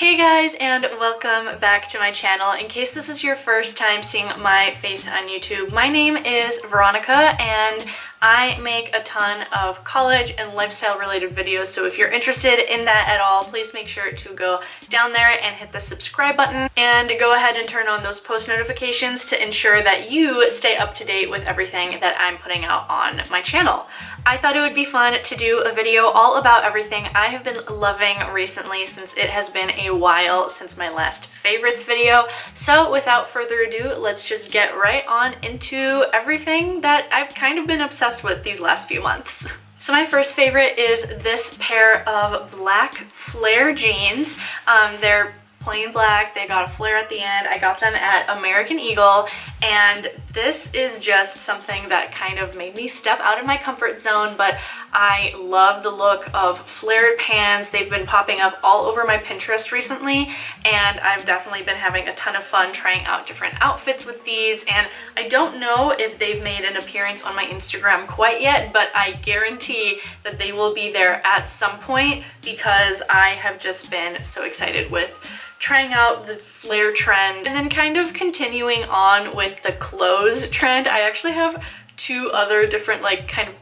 Hey guys, and welcome back to my channel. In case this is your first time seeing my face on YouTube, my name is Veronica and I make a ton of college and lifestyle related videos, so if you're interested in that at all, please make sure to go down there and hit the subscribe button and go ahead and turn on those post notifications to ensure that you stay up to date with everything that I'm putting out on my channel. I thought it would be fun to do a video all about everything I have been loving recently, since it has been a while since my last favorites video. So without further ado, let's just get right on into everything that I've kind of been obsessed with these last few months. So my first favorite is this pair of black flare jeans. They're plain black, they got a flare at the end. I got them at American Eagle, and this is just something that kind of made me step out of my comfort zone, but I love the look of flared pants. They've been popping up all over my Pinterest recently, and I've definitely been having a ton of fun trying out different outfits with these, and I don't know if they've made an appearance on my Instagram quite yet, but I guarantee that they will be there at some point because I have just been so excited with trying out the flare trend and then kind of continuing on with the clothes trend. I actually have two other different kind of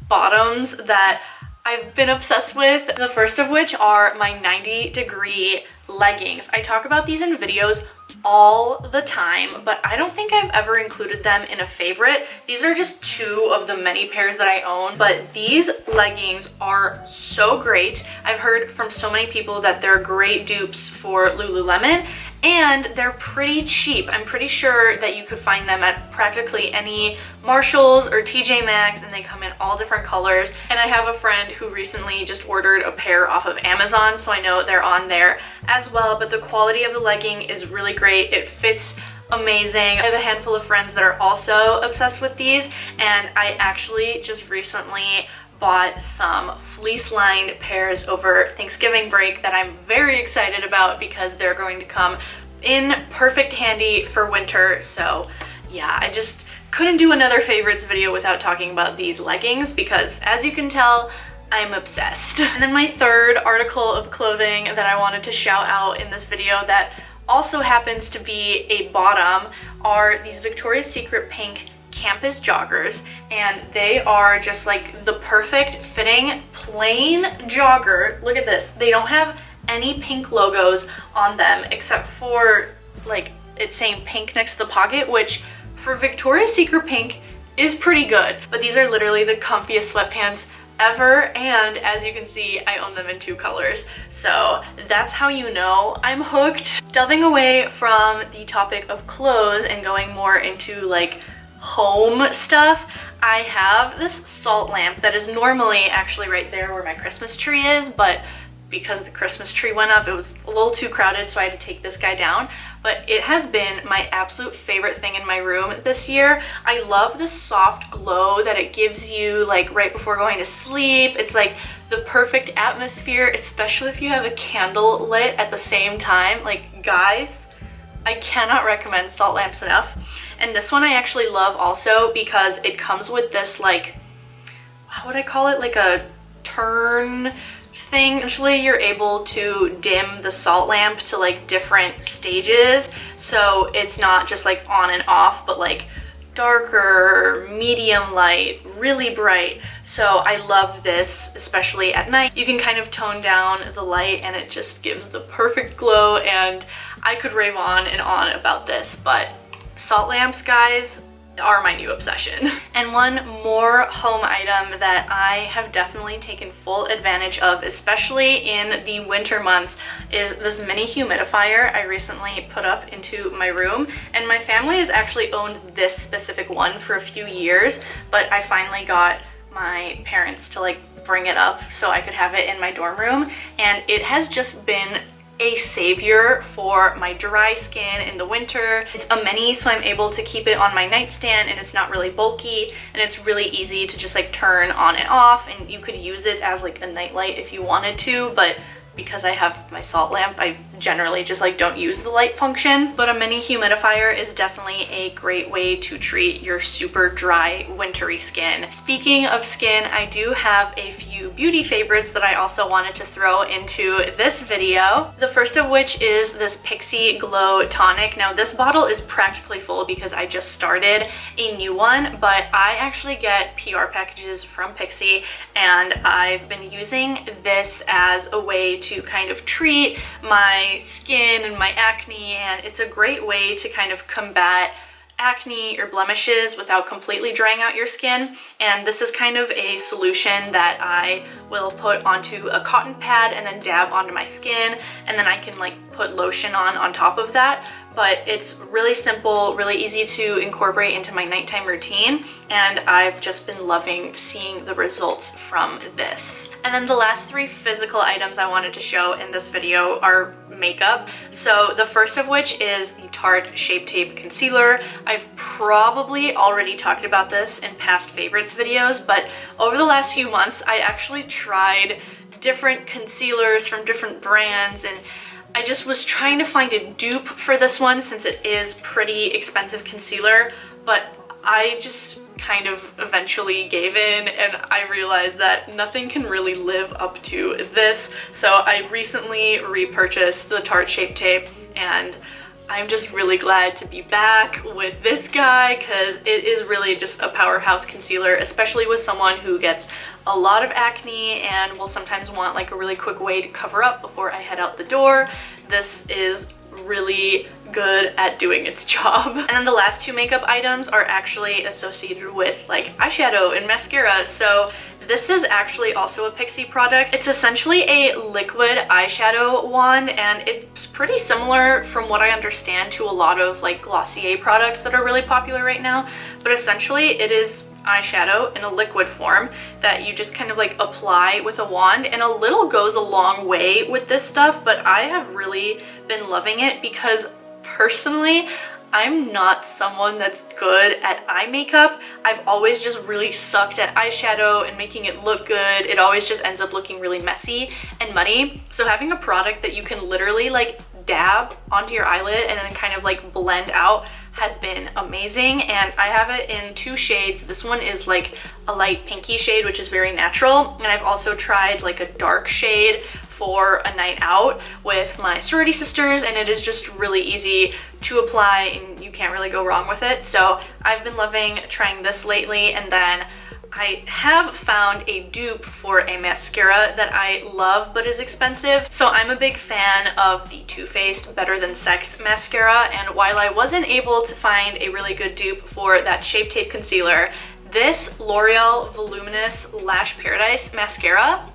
bottoms that I've been obsessed with. The first of which are my 90-degree leggings. I talk about these in videos all the time, but I don't think I've ever included them in a favorite. These are just two of the many pairs that I own, but these leggings are so great. I've heard from so many people that they're great dupes for Lululemon, and they're pretty cheap. I'm pretty sure that you could find them at practically any Marshalls or TJ Maxx, and they come in all different colors. And I have a friend who recently just ordered a pair off of Amazon, so I know they're on there as well, but the quality of the legging is really great. It fits amazing. I have a handful of friends that are also obsessed with these, and I actually just recently bought some fleece-lined pairs over Thanksgiving break that I'm very excited about because they're going to come in perfect handy for winter. So yeah, I just couldn't do another favorites video without talking about these leggings because, as you can tell, I'm obsessed. And then my third article of clothing that I wanted to shout out in this video that also happens to be a bottom are these Victoria's Secret pink campus joggers, and they are just like the perfect fitting plain jogger. Look at this. They don't have any pink logos on them except for it's saying pink next to the pocket, which for Victoria's Secret pink is pretty good, but these are literally the comfiest sweatpants ever, and as you can see, I own them in two colors, so that's how you know I'm hooked. Delving away from the topic of clothes and going more into home stuff, I have this salt lamp that is normally actually right there where my Christmas tree is, but because the Christmas tree went up, it was a little too crowded, so I had to take this guy down. But it has been my absolute favorite thing in my room this year. I love the soft glow that it gives you right before going to sleep. It's the perfect atmosphere, especially if you have a candle lit at the same time. Guys, I cannot recommend salt lamps enough. And this one I actually love also because it comes with this how would I call it, a turn thing. Essentially you're able to dim the salt lamp to different stages, so it's not just on and off, but darker, medium light, really bright. So I love this, especially at night. You can kind of tone down the light and it just gives the perfect glow, and I could rave on and on about this, but salt lamps, guys, are my new obsession. And one more home item that I have definitely taken full advantage of, especially in the winter months, is this mini humidifier I recently put up into my room. And my family has actually owned this specific one for a few years, but I finally got my parents to bring it up so I could have it in my dorm room, and it has just been a savior for my dry skin in the winter. It's a mini, so I'm able to keep it on my nightstand, and it's not really bulky, and it's really easy to just turn on and off, and you could use it as a nightlight if you wanted to, but because I have my salt lamp, I generally just like don't use the light function, but a mini humidifier is definitely a great way to treat your super dry, wintry skin. Speaking of skin, I do have a few beauty favorites that I also wanted to throw into this video. The first of which is this Pixi Glow Tonic. Now this bottle is practically full because I just started a new one, but I actually get PR packages from Pixi, and I've been using this as a way to kind of treat my skin and my acne, and it's a great way to kind of combat acne or blemishes without completely drying out your skin. And this is kind of a solution that I will put onto a cotton pad and then dab onto my skin, and then I can like put lotion on top of that. But it's really simple, really easy to incorporate into my nighttime routine, and I've just been loving seeing the results from this. And then the last three physical items I wanted to show in this video are makeup. So the first of which is the Tarte Shape Tape Concealer. I've probably already talked about this in past favorites videos, but over the last few months I actually tried different concealers from different brands, and I just was trying to find a dupe for this one since it is pretty expensive concealer, but I just kind of eventually gave in and I realized that nothing can really live up to this. So I recently repurchased the Tarte Shape Tape, and I'm just really glad to be back with this guy because it is really just a powerhouse concealer, especially with someone who gets a lot of acne and will sometimes want like a really quick way to cover up before I head out the door. This is really good at doing its job. And then the last two makeup items are actually associated with like eyeshadow and mascara. So this is actually also a Pixi product. It's essentially a liquid eyeshadow wand, and it's pretty similar from what I understand to a lot of like Glossier products that are really popular right now. But essentially it is eyeshadow in a liquid form that you just kind of like apply with a wand, and a little goes a long way with this stuff. But I have really been loving it because personally I'm not someone that's good at eye makeup. I've always just really sucked at eyeshadow and making it look good. It always just ends up looking really messy and muddy. So having a product that you can literally like dab onto your eyelid and then kind of like blend out has been amazing. And I have it in two shades. This one is like a light pinky shade, which is very natural, and I've also tried like a dark shade for a night out with my sorority sisters, and it is just really easy to apply and you can't really go wrong with it. So I've been loving trying this lately. And then I have found a dupe for a mascara that I love but is expensive. So I'm a big fan of the Too Faced Better Than Sex mascara, and while I wasn't able to find a really good dupe for that Shape Tape concealer, this L'Oreal Voluminous Lash Paradise mascara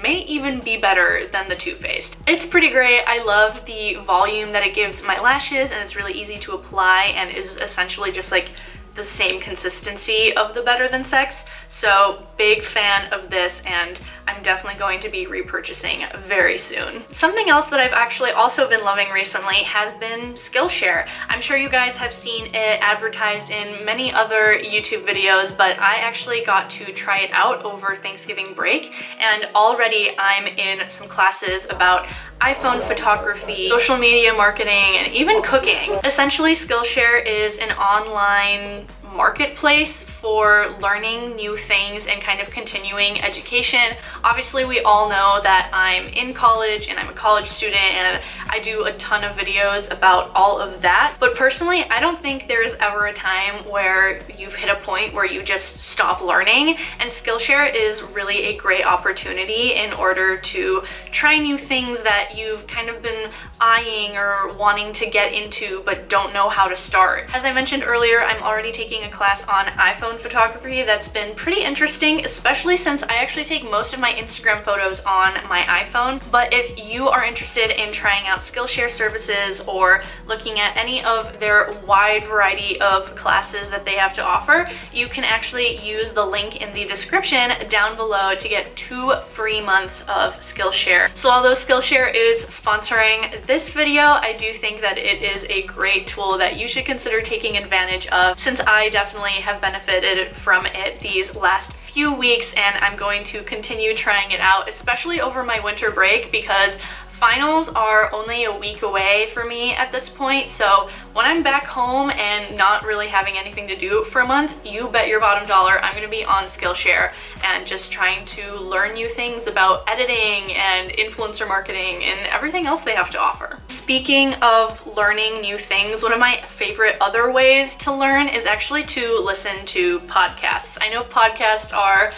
may even be better than the Too Faced. It's pretty great. I love the volume that it gives my lashes, and it's really easy to apply and is essentially just like the same consistency of the Better Than Sex. So big fan of this, and I'm definitely going to be repurchasing very soon. Something else that I've actually also been loving recently has been Skillshare. I'm sure you guys have seen it advertised in many other YouTube videos, but I actually got to try it out over Thanksgiving break, and already I'm in some classes about iPhone photography, social media marketing, and even cooking. Essentially, Skillshare is an online marketplace for learning new things and kind of continuing education. Obviously, we all know that I'm in college and I'm a college student, and I do a ton of videos about all of that. But personally, I don't think there is ever a time where you've hit a point where you just stop learning, and Skillshare is really a great opportunity in order to try new things that you've kind of been eyeing or wanting to get into but don't know how to start. As I mentioned earlier, I'm already taking a class on iPhone photography that's been pretty interesting, especially since I actually take most of my Instagram photos on my iPhone. But if you are interested in trying out Skillshare services or looking at any of their wide variety of classes that they have to offer, you can actually use the link in the description down below to get 2 free months of Skillshare. So although Skillshare is sponsoring this video, I do think that it is a great tool that you should consider taking advantage of, since I definitely have benefited from it these last few weeks, and I'm going to continue trying it out, especially over my winter break, because finals are only a week away for me at this point, so when I'm back home and not really having anything to do for a month, you bet your bottom dollar I'm gonna be on Skillshare and just trying to learn new things about editing and influencer marketing and everything else they have to offer. Speaking of learning new things, one of my favorite other ways to learn is actually to listen to podcasts. I know podcasts are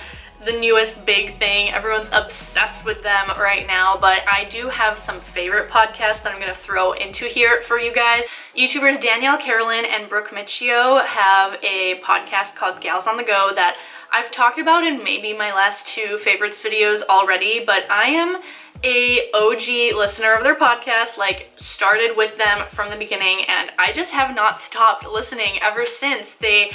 the newest big thing. Everyone's obsessed with them right now, but I do have some favorite podcasts that I'm gonna throw into here for you guys. YouTubers Danielle Carolyn and Brooke Michio have a podcast called Gals on the Go that I've talked about in maybe my last 2 favorites videos already, but I am a OG listener of their podcast, like started with them from the beginning, and I just have not stopped listening ever since. They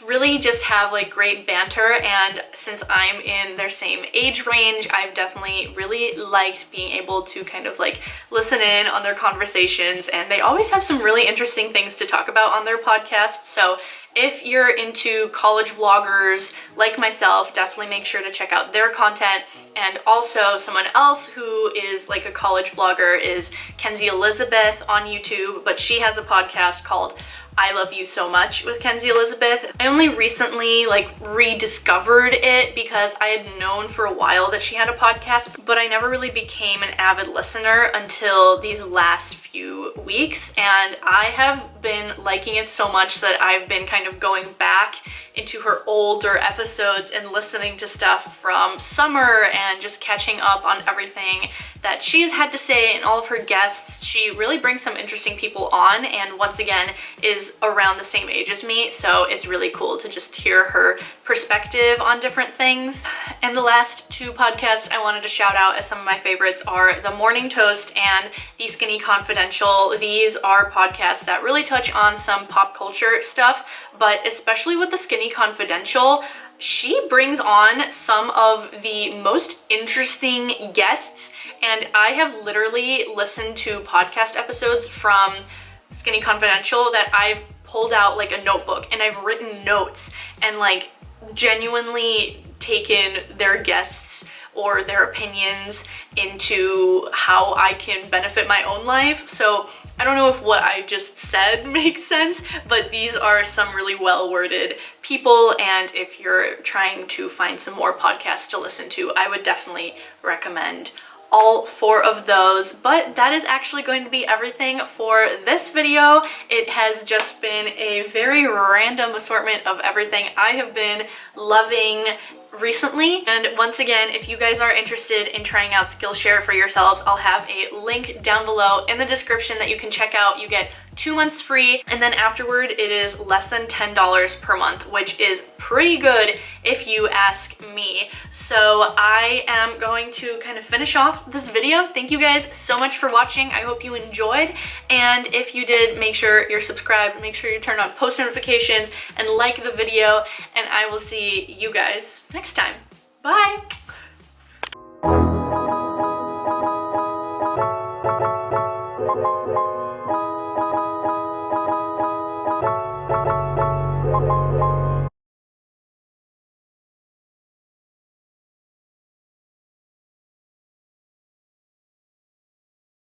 really just have like great banter, and since I'm in their same age range, I've definitely really liked being able to kind of like listen in on their conversations, and they always have some really interesting things to talk about on their podcast. So if you're into college vloggers like myself, definitely make sure to check out their content. And also someone else who is like a college vlogger is Kenzie Elizabeth on YouTube, but she has a podcast called I Love You So Much with Kenzie Elizabeth. I only recently like rediscovered it because I had known for a while that she had a podcast, but I never really became an avid listener until these last few weeks, and I have been liking it so much that I've been kind of going back into her older episodes and listening to stuff from summer and just catching up on everything that she's had to say and all of her guests. She really brings some interesting people on, and once again is around the same age as me, so it's really cool to just hear her perspective on different things. And the last 2 podcasts I wanted to shout out as some of my favorites are The Morning Toast and The Skinny Confidential. These are podcasts that really touch on some pop culture stuff, but especially with The Skinny Confidential, she brings on some of the most interesting guests, and I have literally listened to podcast episodes from Skinny Confidential that I've pulled out like a notebook and I've written notes and like genuinely taken their guests or their opinions into how I can benefit my own life. So I don't know if what I just said makes sense, but these are some really well-worded people, and if you're trying to find some more podcasts to listen to, I would definitely recommend all 4 of those. But that is actually going to be everything for this video. It has just been a very random assortment of everything I have been loving recently. And once again, if you guys are interested in trying out Skillshare for yourselves, I'll have a link down below in the description that you can check out. You get 2 months free, and then afterward it is less than $10 per month, which is pretty good if you ask me. So I am going to kind of finish off this video. Thank you guys so much for watching. I hope you enjoyed, and if you did, make sure you're subscribed, make sure you turn on post notifications and like the video, and I will see you guys next time. Bye!